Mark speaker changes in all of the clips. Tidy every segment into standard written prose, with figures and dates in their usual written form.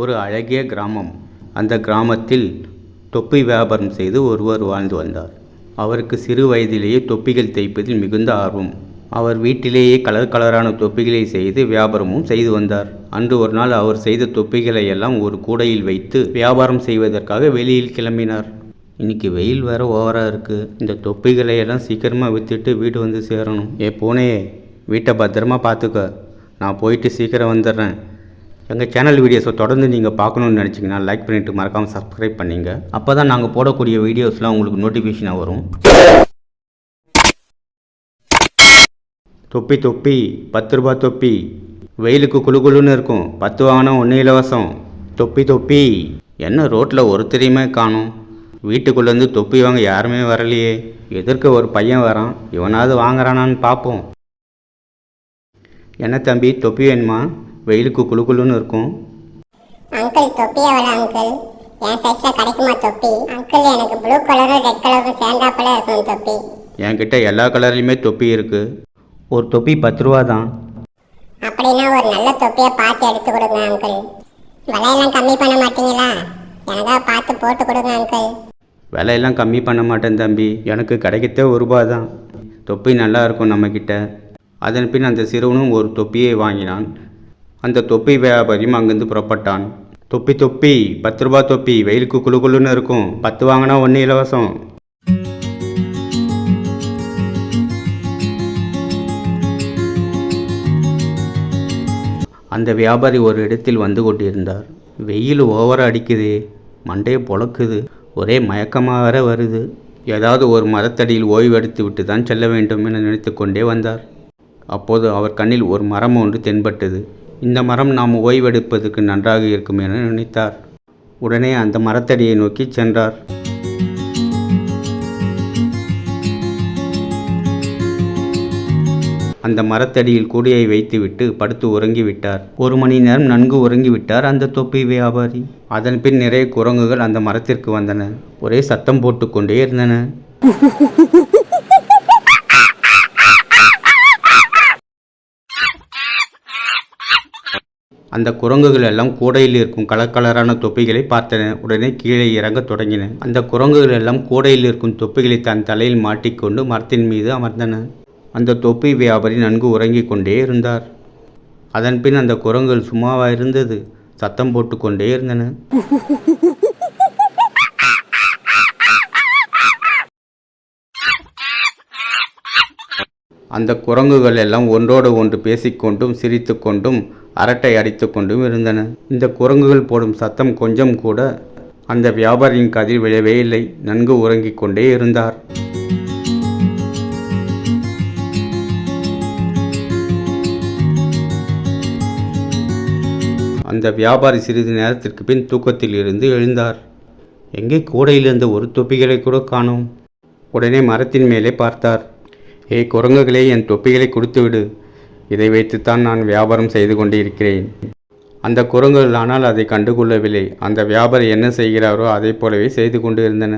Speaker 1: ஒரு அழகிய கிராமம். அந்த கிராமத்தில் தொப்பி வியாபாரம் செய்து ஒருவர் வாழ்ந்து வந்தார். அவருக்கு சிறு வயதிலேயே தொப்பிகள் தைப்பதில் மிகுந்த ஆர்வம். அவர் வீட்டிலேயே கலர் கலரான தொப்பிகளை செய்து வியாபாரமும் செய்து வந்தார். அன்று ஒரு நாள் அவர் செய்த தொப்பிகளை எல்லாம் ஒரு கூடையில் வைத்து வியாபாரம் செய்வதற்காக வெளியில் கிளம்பினார். இன்னைக்கு வெயில் வேற ஓவராக இருக்குது. இந்த தொப்பிகளை எல்லாம் சீக்கிரமாக விற்றுட்டு வீடு வந்து சேரணும். பூனே, வீட்டை பத்திரமா பார்த்துக்க. நான் போயிட்டு சீக்கிரம் வந்துடுறேன். எங்கள் சேனல் வீடியோஸை தொடர்ந்து நீங்கள் பார்க்கணுன்னு நினச்சிங்கன்னா லைக் பண்ணிவிட்டு மறக்காமல் சப்ஸ்கிரைப் பண்ணிங்க. அப்போ தான் நாங்கள் போடக்கூடிய வீடியோஸ்லாம் உங்களுக்கு நோட்டிஃபிகேஷனாக வரும். தொப்பி தொப்பி 10 ரூபா தொப்பி, வெயிலுக்கு குளுகுளுன்னு இருக்கும், 10 வாங்கினா 1 இலவசம். தொப்பி தொப்பி. என்ன ரோட்டில் ஒருத்தரையுமே காணும்? வீட்டுக்குள்ளேருந்து தொப்பி வாங்க யாருமே வரலையே. எதிர்க்க ஒரு பையன் வரான், இவனாவது வாங்குறானான்னு பார்ப்போம். என்ன தம்பி, தொப்பி வேணுமா? வெயிலுக்கு குளுகுளுன்னு இருக்கும்.
Speaker 2: அங்கிள், தொப்பி எவ்வளோ அங்கிள்? என் சைஸில் கிடைக்குமா தொப்பி? அங்கிள், எனக்கு ப்ளூ கலரும் ரெட் கலரும் சேர்ந்தாப்பில் இருக்கும் தொப்பி.
Speaker 1: என்கிட்ட எல்லா கலர்லையுமே தொப்பி இருக்குது. ஒரு தொப்பி 10 ரூபா தான்.
Speaker 2: அப்படின்னா ஒரு நல்ல தொப்பியை பார்த்து எடுத்து கொடுங்க அங்கிள். விலையெல்லாம் கம்மி பண்ண மாட்டீங்களா? எனக்காக பார்த்து போட்டு கொடுங்க அங்கிள்.
Speaker 1: விலையெல்லாம் கம்மி பண்ண மாட்டேன் தம்பி, எனக்கு கிடைக்கத்தே 1 ரூபா தான். தொப்பி நல்லா இருக்கும் நம்மக்கிட்ட. அதன் பின் அந்த சிறுவனும் ஒரு தொப்பியை வாங்கினான். அந்த தொப்பி வியாபாரியும் அங்கிருந்து புறப்பட்டான். தொப்பி தொப்பி 10 ரூபா தொப்பி, வெயிலுக்கு குளுகுளுன்னு இருக்கும், 10 வாங்கினா 1 இலவசம். அந்த வியாபாரி ஒரு இடத்தில் வந்து கொண்டிருந்தார். வெயில் ஓவராக அடிக்குது, மண்டையை பொழக்குது, ஒரே மயக்கமாக வேற வருது. ஏதாவது ஒரு மரத்தடியில் ஓய்வெடுத்து விட்டு தான் செல்ல வேண்டும் என நினைத்து கொண்டே வந்தார். அப்போது அவர் கண்ணில் ஒரு மரம் ஒன்று தென்பட்டது. இந்த மரம் நாம் ஓய்வெடுப்பதற்கு நன்றாக இருக்கும் என நினைத்தார். உடனே அந்த மரத்தடியை நோக்கி சென்றார். அந்த மரத்தடியில் கூடையை வைத்துவிட்டு படுத்து உறங்கிவிட்டார். 1 மணி நேரம் நன்கு உறங்கிவிட்டார் அந்த தொப்பி வியாபாரி. அதன் பின் நிறைய குரங்குகள் அந்த மரத்திற்கு வந்தன. ஒரே சத்தம் போட்டு கொண்டே இருந்தன. அந்த குரங்குகள் எல்லாம் கூடையில் இருக்கும் கலர் கலரான தொப்பிகளை பார்த்தன. உடனே கீழே இறங்க தொடங்கின. அந்த குரங்குகள் எல்லாம் கூடையில் இருக்கும் தொப்பிகளை தன் தலையில் மாட்டிக்கொண்டு மரத்தின் மீது அமர்ந்தன. அந்த தொப்பி வியாபாரி நன்கு உறங்கிக் கொண்டே இருந்தார். அதன் பின் அந்த குரங்குகள் சும்மாவா இருந்தது, சத்தம் போட்டு கொண்டே இருந்தன. அந்த குரங்குகள் எல்லாம் ஒன்றோடு ஒன்று பேசிக்கொண்டும் சிரித்து கொண்டும் அரட்டை அடித்து கொண்டும் இருந்தன. இந்த குரங்குகள் போடும் சத்தம் கொஞ்சம் கூட அந்த வியாபாரியின் காதில் விழவே இல்லை. நன்கு உறங்கிக் கொண்டே இருந்தார். அந்த வியாபாரி சிறிது நேரத்திற்கு பின் தூக்கத்தில் இருந்து எழுந்தார். எங்கே கூடையில் இருந்த ஒரு தொப்பிகளை கூட காணோம். உடனே மரத்தின் மேலே பார்த்தார். குரங்குகளே, என் தொப்பிகளை கொடுத்துவிடு. இதை வைத்துத்தான் நான் வியாபாரம் செய்து கொண்டு இருக்கிறேன். அந்த குரங்குகள் ஆனால் அதை கண்டுகொள்ளவில்லை. அந்த வியாபாரி என்ன செய்கிறாரோ அதை போலவே செய்து கொண்டு இருந்தன.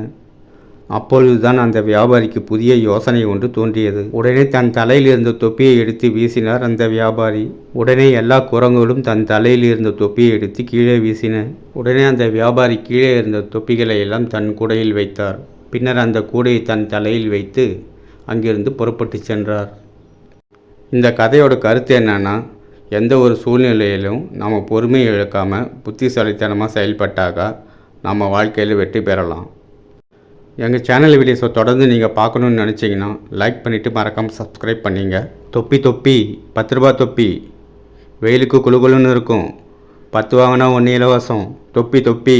Speaker 1: அப்பொழுதுதான் அந்த வியாபாரிக்கு புதிய யோசனை ஒன்று தோன்றியது. உடனே தன் தலையில் இருந்த தொப்பியை எடுத்து வீசினார் அந்த வியாபாரி. உடனே எல்லா குரங்குகளும் தன் தலையில் இருந்த தொப்பியை எடுத்து கீழே வீசின. உடனே அந்த வியாபாரி கீழே இருந்த தொப்பிகளை எல்லாம் தன் கூடையில் வைத்தார். பின்னர் அந்த கூடையை தன் தலையில் வைத்து அங்கிருந்து புறப்பட்டு சென்றார். இந்த கதையோட கருத்து என்னன்னா, எந்த ஒரு சூழ்நிலையிலும் நம்ம பொறுமையை இழக்காமல் புத்திசாலித்தனமாக செயல்பட்டாக்கா நம்ம வாழ்க்கையில் வெற்றி பெறலாம். எங்கள் சேனல் வீடியோஸை தொடர்ந்து நீங்கள் பார்க்கணுன்னு நினச்சிங்கன்னா லைக் பண்ணிவிட்டு மறக்காமல் சப்ஸ்கிரைப் பண்ணிங்க. தொப்பி தொப்பி 10 ரூபா தொப்பி, வெயிலுக்கு குளுகுளுன்னு இருக்கும், 10 வாங்கினா 1 இலவசம். தொப்பி தொப்பி.